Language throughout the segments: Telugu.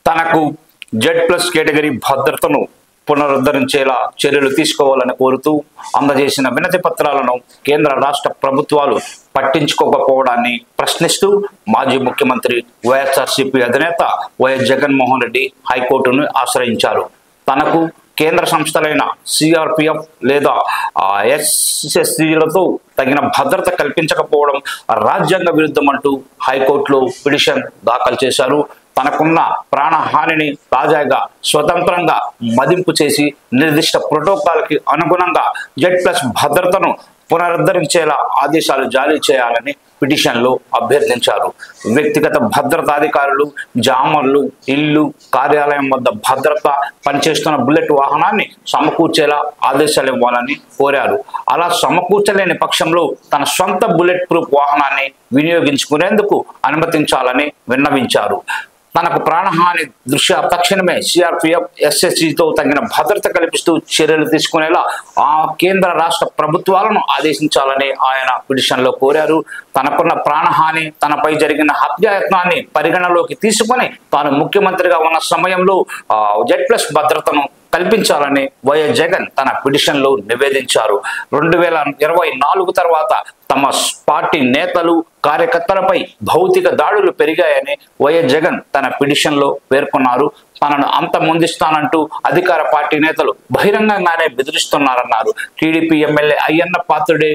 తనకు Z+ కేటగిరీ భద్రతను పునరుద్ధరించేలా చర్యలు తీసుకోవాలని కోరుతూ అందజేసిన వినతి పత్రాలను కేంద్ర రాష్ట్ర ప్రభుత్వాలు పట్టించుకోకపోవడాన్ని ప్రశ్నిస్తూ మాజీ ముఖ్యమంత్రి వైఎస్ఆర్సీపీ అధినేత వైఎస్ జగన్మోహన్ రెడ్డి హైకోర్టును ఆశ్రయించారు. తనకు కేంద్ర సంస్థలైన CRPF లేదా SSCలతో తగిన భద్రత కల్పించకపోవడం రాజ్యాంగ విరుద్ధమంటూ హైకోర్టులో పిటిషన్ దాఖలు చేశారు. తనకున్న ప్రాణహానిని తాజాగా స్వతంత్రంగా మదింపు చేసి నిర్దిష్ట ప్రోటోకాల్కి అనుగుణంగా Z+ భద్రతను పునరుద్ధరించేలా ఆదేశాలు జారీ చేయాలని పిటిషన్లో అభ్యర్థించారు. వ్యక్తిగత భద్రతాధికారులు, జామర్లు ఇల్లు, కార్యాలయం వద్ద భద్రత పనిచేస్తున్న బుల్లెట్ వాహనాన్ని సమకూర్చేలా ఆదేశాలు ఇవ్వాలని కోరారు. అలా సమకూర్చలేని పక్షంలో తన సొంత బుల్లెట్ ప్రూఫ్ వాహనాన్ని వినియోగించుకునేందుకు అనుమతించాలని విన్నవించారు. తనకు ప్రాణహాని దృష్ట్యా తక్షణమే CRPF, SSCతో తగిన భద్రత కల్పిస్తూ చర్యలు తీసుకునేలా ఆ కేంద్ర రాష్ట్ర ప్రభుత్వాలను ఆదేశించాలని ఆయన పిటిషన్లో కోరారు. తనకున్న ప్రాణహాని, తనపై జరిగిన హత్యాయత్నాన్ని పరిగణలోకి తీసుకొని తాను ముఖ్యమంత్రిగా ఉన్న సమయంలో Z+ భద్రతను కల్పించాలని వైఎస్ జగన్ తన పిటిషన్లో నివేదించారు. 2024 తర్వాత తమ పార్టీ నేతలు, కార్యకర్తలపై భౌతిక దాడులు పెరిగాయని వైఎస్ జగన్ తన పిటిషన్లో పేర్కొన్నారు. తనను అంతమొందిస్తానంటూ అధికార పార్టీ నేతలు బహిరంగంగానే బెదిరిస్తున్నారన్నారు. టీడీపీ ఎమ్మెల్యే అయ్యన్న పాత్రుడే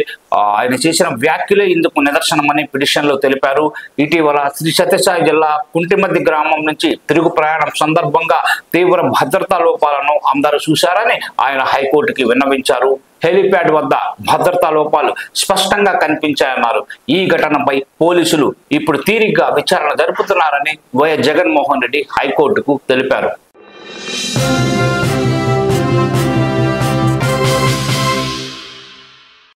ఆయన చేసిన వ్యాఖ్యలే ఇందుకు నిదర్శనమని పిటిషన్లో తెలిపారు. ఇటీవల శ్రీ సత్యసాయి జిల్లా కుంటిమద్ది గ్రామం నుంచి తిరుగు ప్రయాణం సందర్భంగా తీవ్ర భద్రతా లోపాలను అందరూ చూశారని ఆయన హైకోర్టుకి విన్నవించారు. హెలిప్యాడ్ వద్ద భద్రతా లోపాలు స్పష్టంగా కనిపించాయన్నారు. ఈ ఘటనపై పోలీసులు ఇప్పుడు తీరిగ్గా విచారణ జరుపుతున్నారని వైఎస్ జగన్మోహన్ రెడ్డి హైకోర్టుకు తెలిపారు.